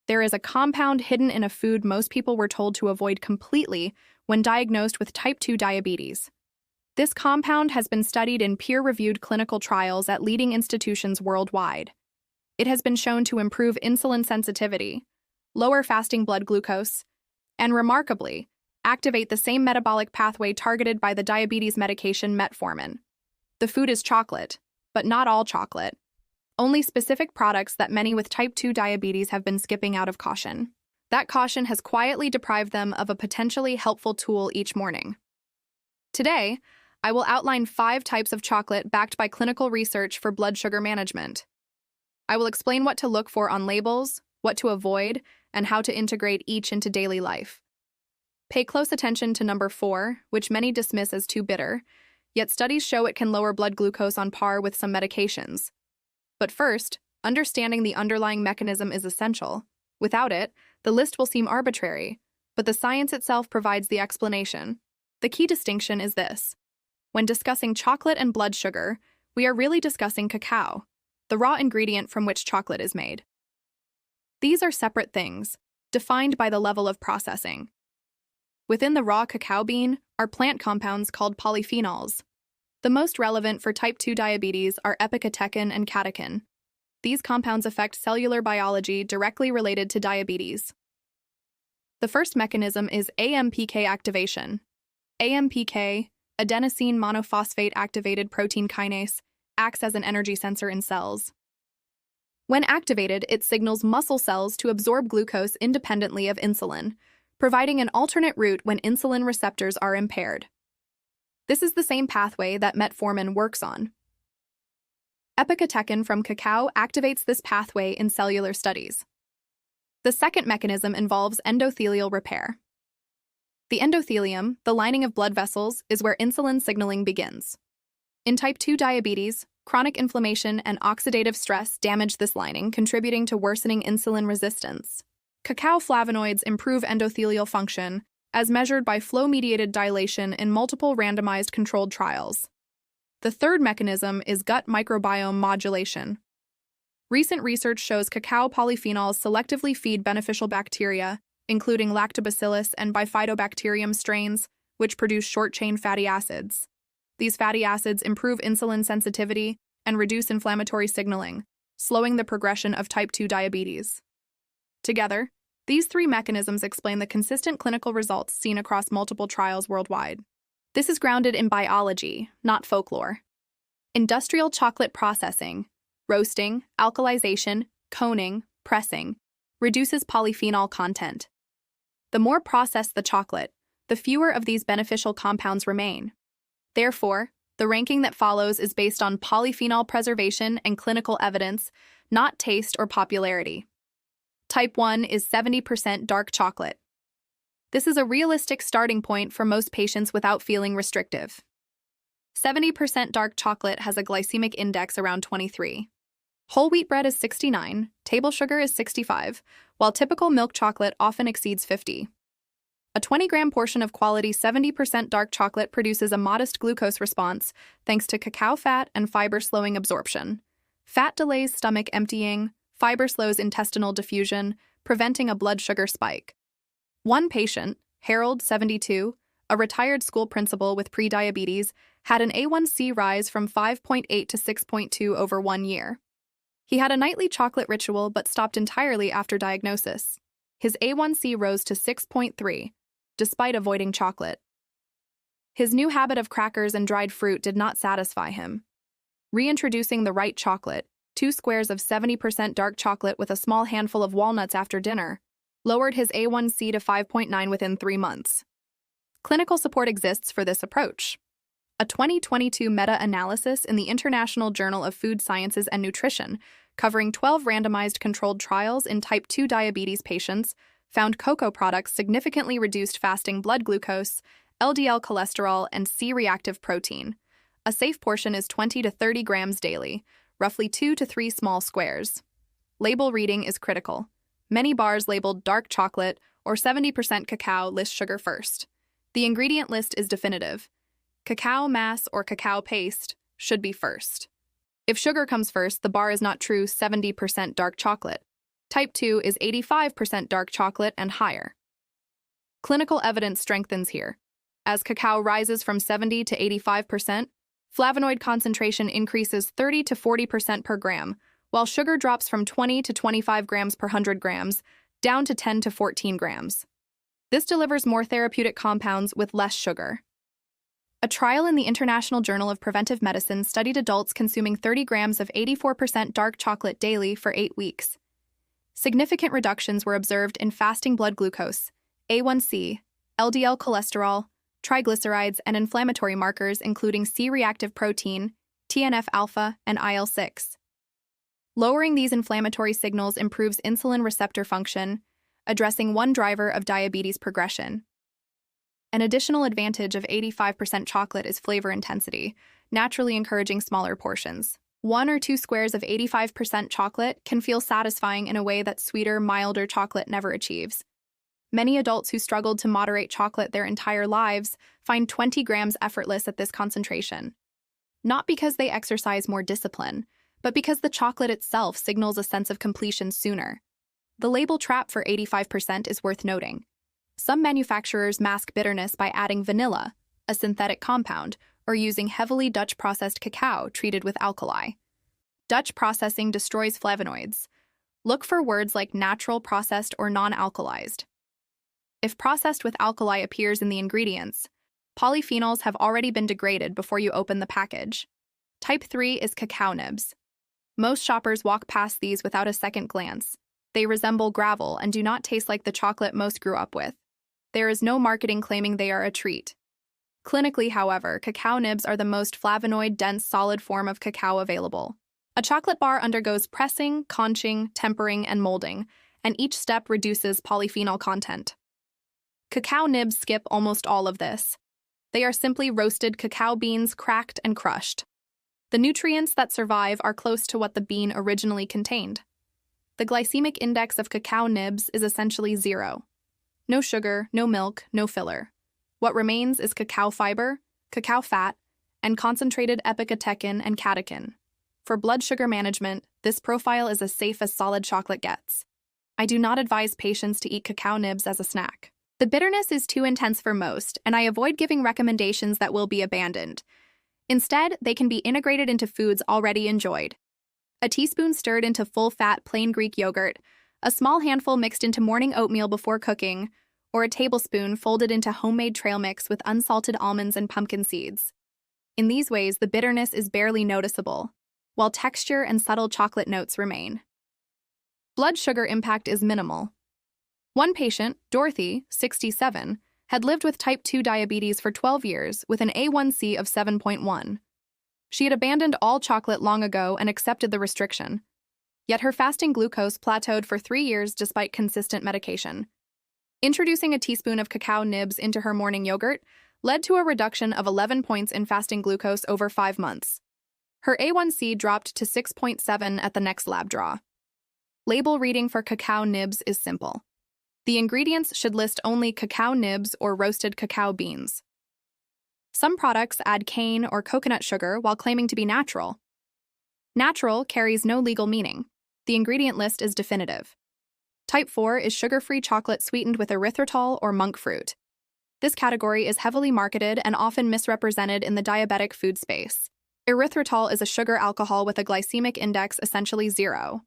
There is a compound hidden in a food most people were told to avoid completely when diagnosed with type 2 diabetes. This compound has been studied in peer-reviewed clinical trials at leading institutions worldwide. It has been shown to improve insulin sensitivity, lower fasting blood glucose, and remarkably, activate the same metabolic pathway targeted by the diabetes medication metformin. The food is chocolate, but not all chocolate. Only specific products that many with type 2 diabetes have been skipping out of caution. That caution has quietly deprived them of a potentially helpful tool each morning. Today, I will outline 5 types of chocolate backed by clinical research for blood sugar management. I will explain what to look for on labels, what to avoid, and how to integrate each into daily life. Pay close attention to number 4, which many dismiss as too bitter, yet studies show it can lower blood glucose on par with some medications. But first, understanding the underlying mechanism is essential. Without it, the list will seem arbitrary, but the science itself provides the explanation. The key distinction is this. When discussing chocolate and blood sugar, we are really discussing cacao, the raw ingredient from which chocolate is made. These are separate things, defined by the level of processing. Within the raw cacao bean are plant compounds called polyphenols. The most relevant for type 2 diabetes are epicatechin and catechin. These compounds affect cellular biology directly related to diabetes. The first mechanism is AMPK activation. AMPK, adenosine monophosphate activated protein kinase, acts as an energy sensor in cells. When activated, it signals muscle cells to absorb glucose independently of insulin, providing an alternate route when insulin receptors are impaired. This is the same pathway that metformin works on. Epicatechin from cacao activates this pathway in cellular studies. The second mechanism involves endothelial repair. The endothelium, the lining of blood vessels, is where insulin signaling begins. In type 2 diabetes, chronic inflammation and oxidative stress damage this lining, contributing to worsening insulin resistance. Cacao flavonoids improve endothelial function, as measured by flow-mediated dilation in multiple randomized controlled trials. The third mechanism is gut microbiome modulation. Recent research shows cacao polyphenols selectively feed beneficial bacteria, including lactobacillus and bifidobacterium strains, which produce short-chain fatty acids. These fatty acids improve insulin sensitivity and reduce inflammatory signaling, slowing the progression of type 2 diabetes. Together, these 3 mechanisms explain the consistent clinical results seen across multiple trials worldwide. This is grounded in biology, not folklore. Industrial chocolate processing, roasting, alkalization, coning, pressing, reduces polyphenol content. The more processed the chocolate, the fewer of these beneficial compounds remain. Therefore, the ranking that follows is based on polyphenol preservation and clinical evidence, not taste or popularity. Type 1 is 70% dark chocolate. This is a realistic starting point for most patients without feeling restrictive. 70% dark chocolate has a glycemic index around 23. Whole wheat bread is 69, table sugar is 65, while typical milk chocolate often exceeds 50. A 20-gram portion of quality 70% dark chocolate produces a modest glucose response thanks to cacao fat and fiber slowing absorption. Fat delays stomach emptying, fiber slows intestinal diffusion, preventing a blood sugar spike. One patient, Harold, 72, a retired school principal with prediabetes, had an A1C rise from 5.8 to 6.2 over 1 year. He had a nightly chocolate ritual but stopped entirely after diagnosis. His A1C rose to 6.3, despite avoiding chocolate. His new habit of crackers and dried fruit did not satisfy him. Reintroducing the right chocolate, 2 squares of 70% dark chocolate with a small handful of walnuts after dinner, lowered his A1C to 5.9 within 3 months. Clinical support exists for this approach. A 2022 meta-analysis in the International Journal of Food Sciences and Nutrition, covering 12 randomized controlled trials in type 2 diabetes patients, found cocoa products significantly reduced fasting blood glucose, LDL cholesterol, and C-reactive protein. A safe portion is 20 to 30 grams daily, roughly 2 to 3 small squares. Label reading is critical. Many bars labeled dark chocolate or 70% cacao list sugar first. The ingredient list is definitive. Cacao mass or cacao paste should be first. If sugar comes first, the bar is not true 70% dark chocolate. Type 2 is 85% dark chocolate and higher. Clinical evidence strengthens here. As cacao rises from 70 to 85%, flavonoid concentration increases 30 to 40% per gram, while sugar drops from 20 to 25 grams per 100 grams down to 10 to 14 grams. This delivers more therapeutic compounds with less sugar. A trial in the International Journal of Preventive Medicine studied adults consuming 30 grams of 84% dark chocolate daily for 8 weeks. Significant reductions were observed in fasting blood glucose, A1C, LDL cholesterol, triglycerides, and inflammatory markers including C-reactive protein, TNF-alpha, and IL-6. Lowering these inflammatory signals improves insulin receptor function, addressing one driver of diabetes progression. An additional advantage of 85% chocolate is flavor intensity, naturally encouraging smaller portions. 1 or 2 squares of 85% chocolate can feel satisfying in a way that sweeter, milder chocolate never achieves. Many adults who struggled to moderate chocolate their entire lives find 20 grams effortless at this concentration. Not because they exercise more discipline, but because the chocolate itself signals a sense of completion sooner. The label trap for 85% is worth noting. Some manufacturers mask bitterness by adding vanilla, a synthetic compound, or using heavily Dutch-processed cacao treated with alkali. Dutch processing destroys flavonoids. Look for words like natural, processed, or non-alkalized. If processed with alkali appears in the ingredients, polyphenols have already been degraded before you open the package. Type 3 is cacao nibs. Most shoppers walk past these without a second glance. They resemble gravel and do not taste like the chocolate most grew up with. There is no marketing claiming they are a treat. Clinically, however, cacao nibs are the most flavonoid-dense solid form of cacao available. A chocolate bar undergoes pressing, conching, tempering, and molding, and each step reduces polyphenol content. Cacao nibs skip almost all of this. They are simply roasted cacao beans cracked and crushed. The nutrients that survive are close to what the bean originally contained. The glycemic index of cacao nibs is essentially 0. No sugar, no milk, no filler. What remains is cacao fiber, cacao fat, and concentrated epicatechin and catechin. For blood sugar management, this profile is as safe as solid chocolate gets. I do not advise patients to eat cacao nibs as a snack. The bitterness is too intense for most, and I avoid giving recommendations that will be abandoned. Instead, they can be integrated into foods already enjoyed. A teaspoon stirred into full-fat plain Greek yogurt, a small handful mixed into morning oatmeal before cooking, or a tablespoon folded into homemade trail mix with unsalted almonds and pumpkin seeds. In these ways, the bitterness is barely noticeable, while texture and subtle chocolate notes remain. Blood sugar impact is minimal. One patient, Dorothy, 67, had lived with type 2 diabetes for 12 years with an A1C of 7.1. She had abandoned all chocolate long ago and accepted the restriction. Yet her fasting glucose plateaued for 3 years despite consistent medication. Introducing a teaspoon of cacao nibs into her morning yogurt led to a reduction of 11 points in fasting glucose over 5 months. Her A1C dropped to 6.7 at the next lab draw. Label reading for cacao nibs is simple. The ingredients should list only cacao nibs or roasted cacao beans. Some products add cane or coconut sugar while claiming to be natural. Natural carries no legal meaning. The ingredient list is definitive. Type 4 is sugar-free chocolate sweetened with erythritol or monk fruit. This category is heavily marketed and often misrepresented in the diabetic food space. Erythritol is a sugar alcohol with a glycemic index essentially 0.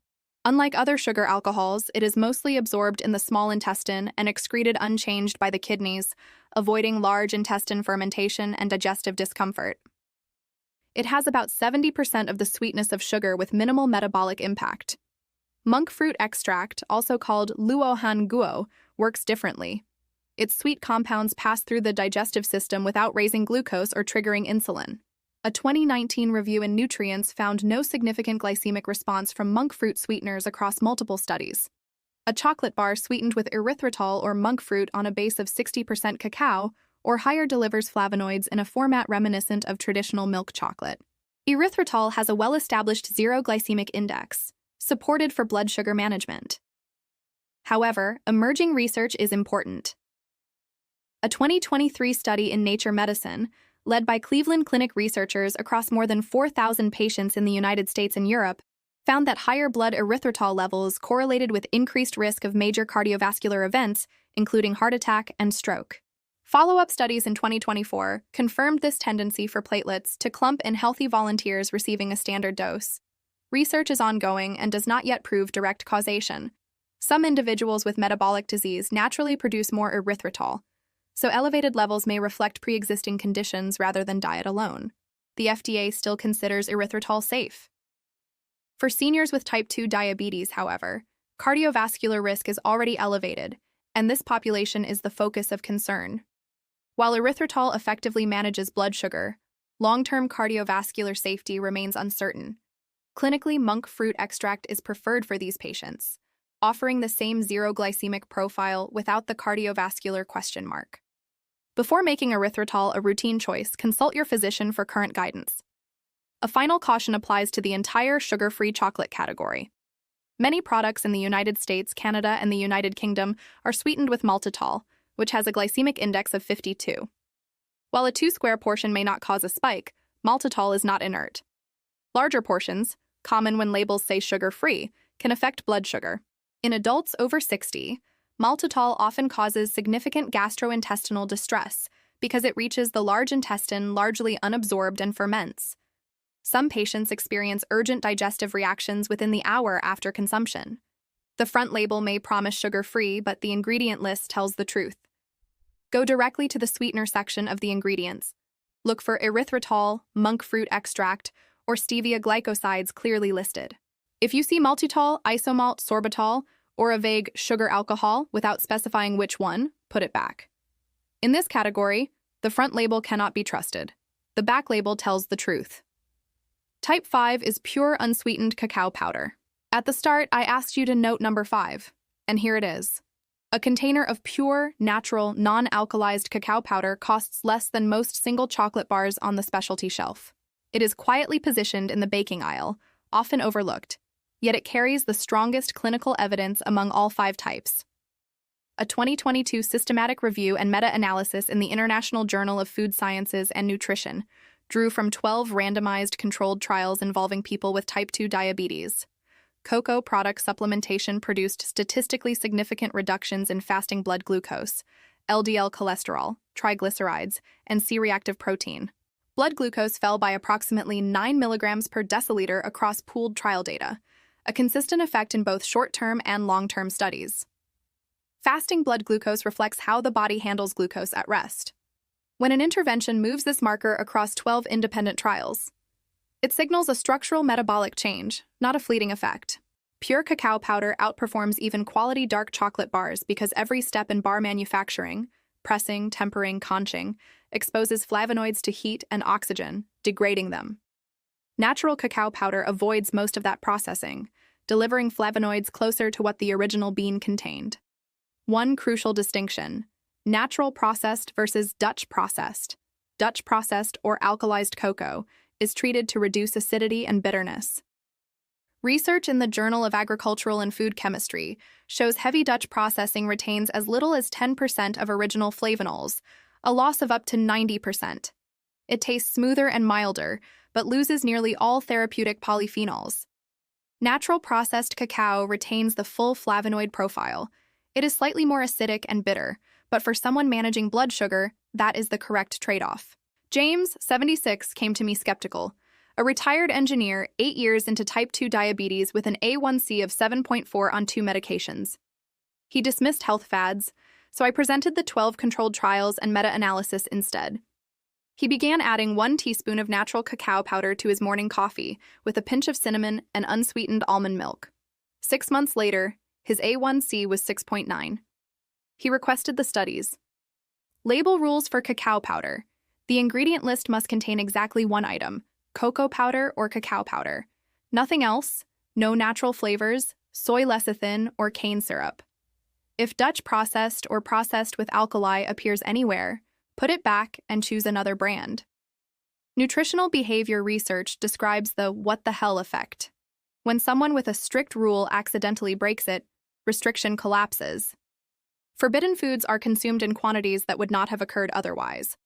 Unlike other sugar alcohols, it is mostly absorbed in the small intestine and excreted unchanged by the kidneys, avoiding large intestine fermentation and digestive discomfort. It has about 70% of the sweetness of sugar with minimal metabolic impact. Monk fruit extract, also called luohan guo, works differently. Its sweet compounds pass through the digestive system without raising glucose or triggering insulin. A 2019 review in Nutrients found no significant glycemic response from monk fruit sweeteners across multiple studies. A chocolate bar sweetened with erythritol or monk fruit on a base of 60% cacao or higher delivers flavonoids in a format reminiscent of traditional milk chocolate. Erythritol has a well-established 0 glycemic index, supported for blood sugar management. However, emerging research is important. A 2023 study in Nature Medicine, led by Cleveland Clinic researchers across more than 4,000 patients in the United States and Europe, found that higher blood erythritol levels correlated with increased risk of major cardiovascular events, including heart attack and stroke. Follow-up studies in 2024 confirmed this tendency for platelets to clump in healthy volunteers receiving a standard dose. Research is ongoing and does not yet prove direct causation. Some individuals with metabolic disease naturally produce more erythritol, so elevated levels may reflect pre-existing conditions rather than diet alone. The FDA still considers erythritol safe. For seniors with type 2 diabetes, however, cardiovascular risk is already elevated, and this population is the focus of concern. While erythritol effectively manages blood sugar, long-term cardiovascular safety remains uncertain. Clinically, monk fruit extract is preferred for these patients, offering the same zero glycemic profile without the cardiovascular question mark. Before making erythritol a routine choice, consult your physician for current guidance. A final caution applies to the entire sugar-free chocolate category. Many products in the United States, Canada, and the United Kingdom are sweetened with maltitol, which has a glycemic index of 52. While a 2-square portion may not cause a spike, maltitol is not inert. Larger portions, common when labels say sugar-free, can affect blood sugar. In adults over 60, maltitol often causes significant gastrointestinal distress because it reaches the large intestine largely unabsorbed and ferments. Some patients experience urgent digestive reactions within the hour after consumption. The front label may promise sugar-free, but the ingredient list tells the truth. Go directly to the sweetener section of the ingredients. Look for erythritol, monk fruit extract, or stevia glycosides clearly listed. If you see maltitol, isomalt, sorbitol, or a vague sugar alcohol without specifying which one, put it back. In this category, the front label cannot be trusted. The back label tells the truth. Type 5 is pure unsweetened cacao powder. At the start, I asked you to note number 5, and here it is. A container of pure, natural, non-alkalized cacao powder costs less than most single chocolate bars on the specialty shelf. It is quietly positioned in the baking aisle, often overlooked, yet it carries the strongest clinical evidence among all 5 types. A 2022 systematic review and meta-analysis in the International Journal of Food Sciences and Nutrition drew from 12 randomized controlled trials involving people with type 2 diabetes. Cocoa product supplementation produced statistically significant reductions in fasting blood glucose, LDL cholesterol, triglycerides, and C-reactive protein. Blood glucose fell by approximately 9 milligrams per deciliter across pooled trial data, a consistent effect in both short-term and long-term studies. Fasting blood glucose reflects how the body handles glucose at rest. When an intervention moves this marker across 12 independent trials, it signals a structural metabolic change, not a fleeting effect. Pure cacao powder outperforms even quality dark chocolate bars because every step in bar manufacturing, pressing, tempering, conching, exposes flavonoids to heat and oxygen, degrading them. Natural cacao powder avoids most of that processing, delivering flavonoids closer to what the original bean contained. One crucial distinction: natural processed versus Dutch processed. Dutch processed or alkalized cocoa is treated to reduce acidity and bitterness. Research in the Journal of Agricultural and Food Chemistry shows heavy Dutch processing retains as little as 10% of original flavonols, a loss of up to 90%. It tastes smoother and milder, but loses nearly all therapeutic polyphenols. Natural processed cacao retains the full flavonoid profile. It is slightly more acidic and bitter, but for someone managing blood sugar, that is the correct trade-off. James, 76, came to me skeptical. A retired engineer, 8 years into type 2 diabetes with an A1C of 7.4 on 2 medications. He dismissed health fads, so I presented the 12 controlled trials and meta-analysis instead. He began adding 1 teaspoon of natural cacao powder to his morning coffee with a pinch of cinnamon and unsweetened almond milk. 6 months later, his A1C was 6.9. He requested the studies. Label rules for cacao powder. The ingredient list must contain exactly 1 item: cocoa powder or cacao powder. Nothing else, no natural flavors, soy lecithin, or cane syrup. If Dutch processed or processed with alkali appears anywhere, put it back and choose another brand. Nutritional behavior research describes the what the hell effect. When someone with a strict rule accidentally breaks it, restriction collapses. Forbidden foods are consumed in quantities that would not have occurred otherwise.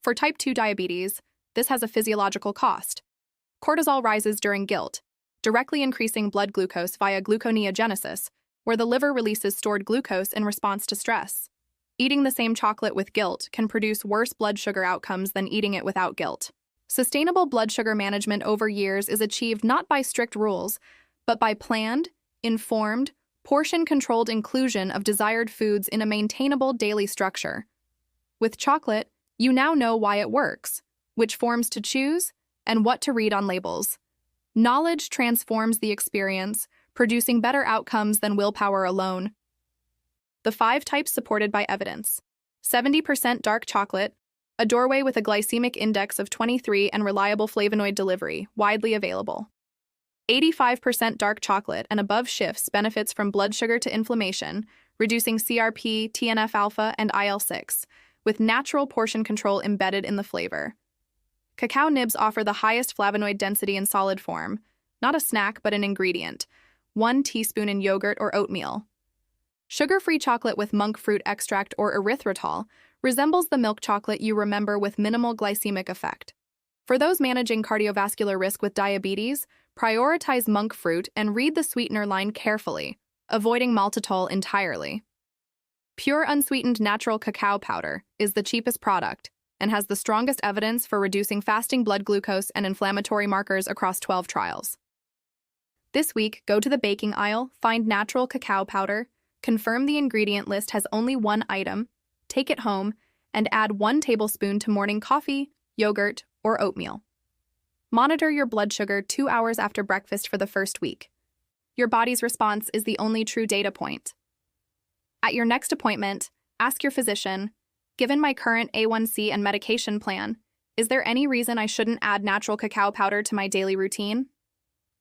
For type 2 diabetes, this has a physiological cost. Cortisol rises during guilt, directly increasing blood glucose via gluconeogenesis, where the liver releases stored glucose in response to stress. Eating the same chocolate with guilt can produce worse blood sugar outcomes than eating it without guilt. Sustainable blood sugar management over years is achieved not by strict rules, but by planned, informed, portion-controlled inclusion of desired foods in a maintainable daily structure. With chocolate, you now know why it works, which forms to choose, and what to read on labels. Knowledge transforms the experience, producing better outcomes than willpower alone. The 5 types supported by evidence. 70% dark chocolate, a doorway with a glycemic index of 23 and reliable flavonoid delivery, widely available. 85% dark chocolate and above shifts benefits from blood sugar to inflammation, reducing CRP, TNF-alpha, and IL-6, with natural portion control embedded in the flavor. Cacao nibs offer the highest flavonoid density in solid form, not a snack but an ingredient, 1 teaspoon in yogurt or oatmeal. Sugar-free chocolate with monk fruit extract or erythritol resembles the milk chocolate you remember with minimal glycemic effect. For those managing cardiovascular risk with diabetes, prioritize monk fruit and read the sweetener line carefully, avoiding maltitol entirely. Pure unsweetened natural cacao powder is the cheapest product and has the strongest evidence for reducing fasting blood glucose and inflammatory markers across 12 trials. This week, go to the baking aisle, find natural cacao powder, confirm the ingredient list has only 1 item, take it home, and add 1 tablespoon to morning coffee, yogurt, or oatmeal. Monitor your blood sugar 2 hours after breakfast for the first week. Your body's response is the only true data point. At your next appointment, ask your physician, given my current A1C and medication plan, is there any reason I shouldn't add natural cacao powder to my daily routine?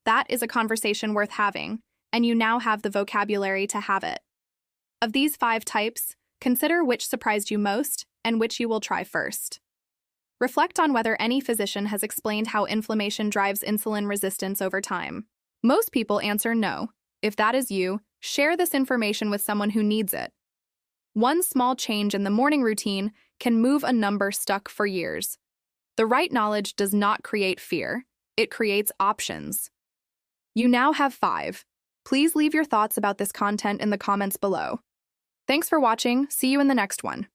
That is a conversation worth having, and you now have the vocabulary to have it. Of these 5 types, consider which surprised you most and which you will try first. Reflect on whether any physician has explained how inflammation drives insulin resistance over time. Most people answer no. If that is you, share this information with someone who needs it. One small change in the morning routine can move a number stuck for years. The right knowledge does not create fear. It creates options. You now have 5. Please leave your thoughts about this content in the comments below. Thanks for watching. See you in the next one.